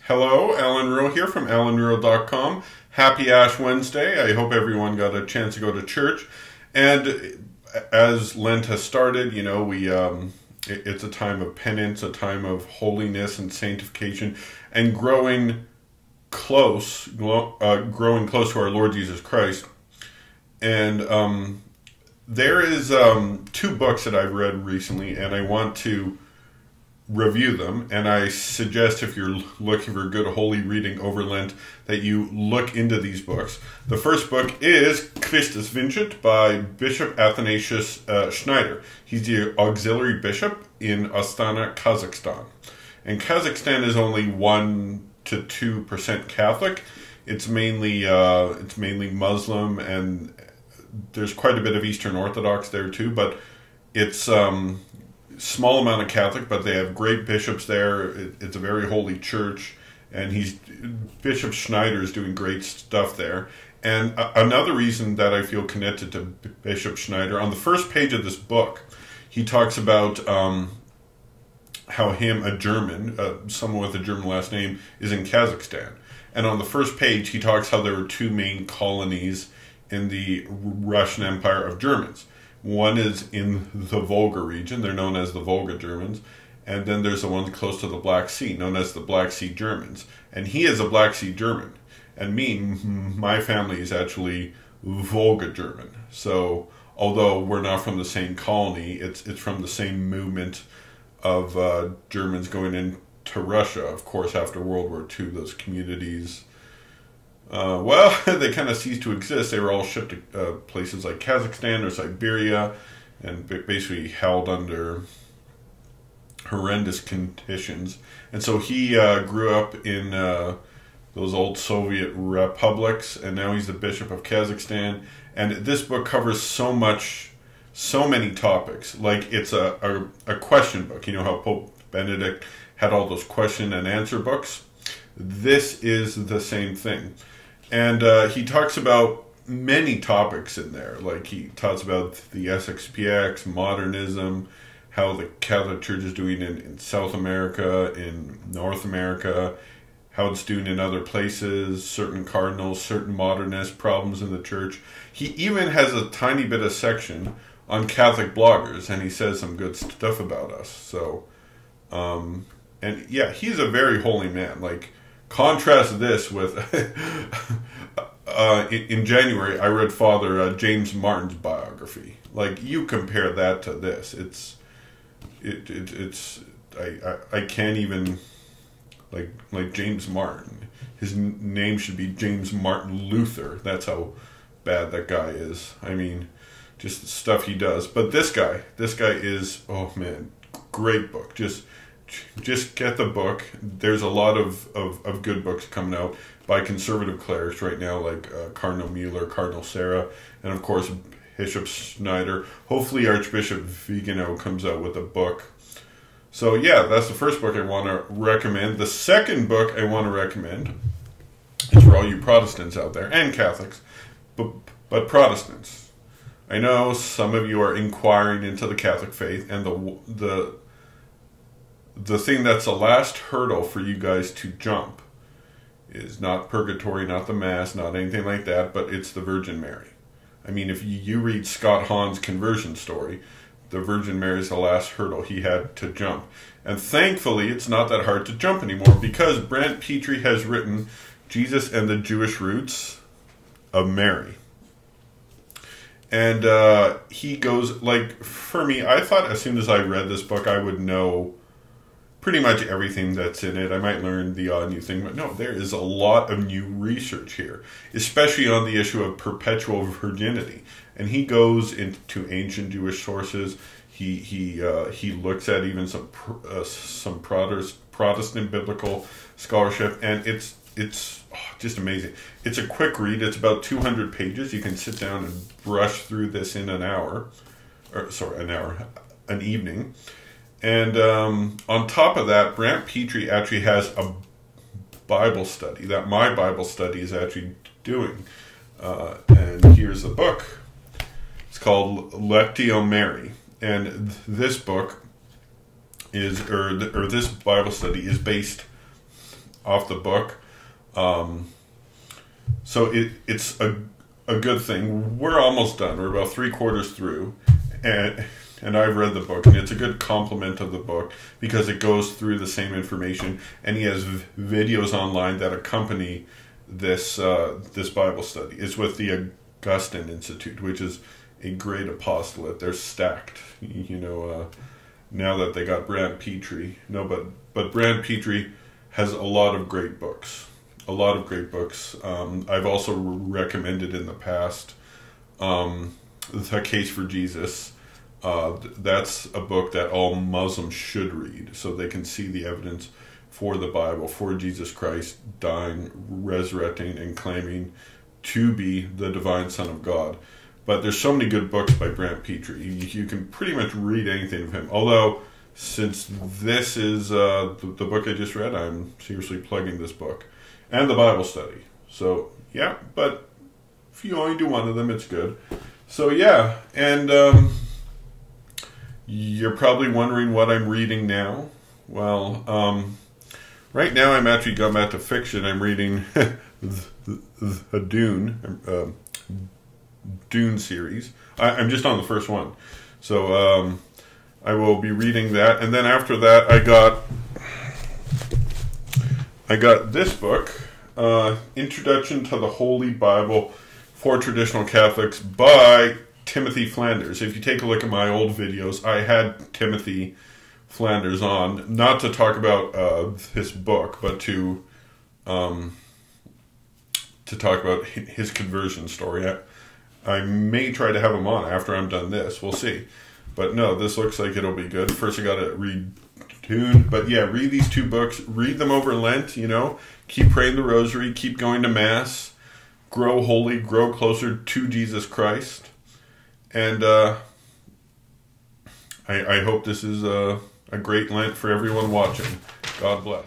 Hello, Allan Ruhl here from allanruhl.com. Happy Ash Wednesday. I hope everyone got a chance to go to church. And as Lent has started, it's a time of penance, a time of holiness and sanctification, and growing close to our Lord Jesus Christ. And there is two books that I've read recently, and I want to review them, and I suggest if you're looking for good holy reading over Lent that you look into these books. The first book is Christus Vincit by Bishop Athanasius Schneider. He's the auxiliary bishop in Astana, Kazakhstan. And Kazakhstan is only 1 to 2% Catholic. It's mainly Muslim, and there's quite a bit of Eastern Orthodox there too, but it's small amount of Catholic, but they have great bishops there. It's a very holy church, and Bishop Schneider is doing great stuff there. And another reason that I feel connected to Bishop Schneider, on the first page of this book, he talks about how a German, someone with a German last name, is in Kazakhstan. And on the first page, he talks how there were two main colonies in the Russian Empire of Germans. One is in the Volga region. They're known as the Volga Germans. And then there's the one close to the Black Sea, known as the Black Sea Germans. And he is a Black Sea German. And my family is actually Volga German. So although we're not from the same colony, it's from the same movement of Germans going into Russia. Of course, after World War II, those communities, they kind of ceased to exist. They were all shipped to places like Kazakhstan or Siberia, and basically held under horrendous conditions. And so he grew up in those old Soviet republics, and now he's the Bishop of Kazakhstan. And this book covers so many topics. Like, it's a question book. You know how Pope Benedict had all those question and answer books? This is the same thing. And he talks about many topics in there. Like, he talks about the SXPX, modernism, how the Catholic Church is doing in South America, in North America, how it's doing in other places, certain cardinals, certain modernist problems in the church. He even has a tiny bit of section on Catholic bloggers, and he says some good stuff about us. So, and yeah, he's a very holy man. Like, contrast this with, in January, I read Father James Martin's biography. Like, you compare that to this, I can't even, like James Martin. His name should be James Martin Luther. That's how bad that guy is. I mean, just the stuff he does. But this guy is, oh man, great book. Just get the book. There's a lot of good books coming out by conservative clerics right now, like Cardinal Mueller, Cardinal Sarah, and of course Bishop Schneider. Hopefully Archbishop Vigano comes out with a book. So yeah, that's the first book I want to recommend. The second book I want to recommend is for all you Protestants out there, and Catholics, but Protestants. I know some of you are inquiring into the Catholic faith, and the thing that's the last hurdle for you guys to jump is not purgatory, not the Mass, not anything like that, but it's the Virgin Mary. I mean, if you read Scott Hahn's conversion story, the Virgin Mary is the last hurdle he had to jump. And thankfully, it's not that hard to jump anymore, because Brant Petrie has written Jesus and the Jewish Roots of Mary. And he goes, like, for me, I thought as soon as I read this book, I would know pretty much everything that's in it. I might learn the odd new thing, but no, there is a lot of new research here, especially on the issue of perpetual virginity. And he goes into ancient Jewish sources. He looks at even some Protestant biblical scholarship, and it's just amazing. It's a quick read. It's about 200 pages. You can sit down and brush through this in an evening. And on top of that, Brant Petrie actually has a Bible study that my Bible study is actually doing. And here's the book. It's called Lectio Mary. And this book is, or this Bible study is based off the book. So it's a good thing. We're almost done. We're about 3/4 through, and I've read the book, and it's a good complement of the book because it goes through the same information, and he has videos online that accompany this this Bible study. It's with the Augustine Institute, which is a great apostolate. They're stacked, now that they got Brant Petrie. No, but Brant Petrie has a lot of great books. A lot of great books. I've also recommended in the past The Case for Jesus. That's a book that all Muslims should read so they can see the evidence for the Bible, for Jesus Christ dying, resurrecting, and claiming to be the divine Son of God. But there's so many good books by Brant Petrie. You can pretty much read anything of him. Although, since this is the book I just read, I'm seriously plugging this book. And the Bible study. So, yeah, but if you only do one of them, it's good. So, yeah, and you're probably wondering what I'm reading now. Well, right now I'm actually going back to fiction. I'm reading the Dune series. I'm just on the first one. So, I will be reading that. And then after that, I got this book, Introduction to the Holy Bible for Traditional Catholics by Timothy Flanders. If you take a look at my old videos, I had Timothy Flanders on, not to talk about this book, but to talk about his conversion story. I may try to have him on after I'm done this. We'll see. But no, this looks like it'll be good. First I got to read Dune. But yeah, read these two books. Read them over Lent, Keep praying the rosary. Keep going to Mass. Grow holy. Grow closer to Jesus Christ. And I hope this is a great Lent for everyone watching. God bless.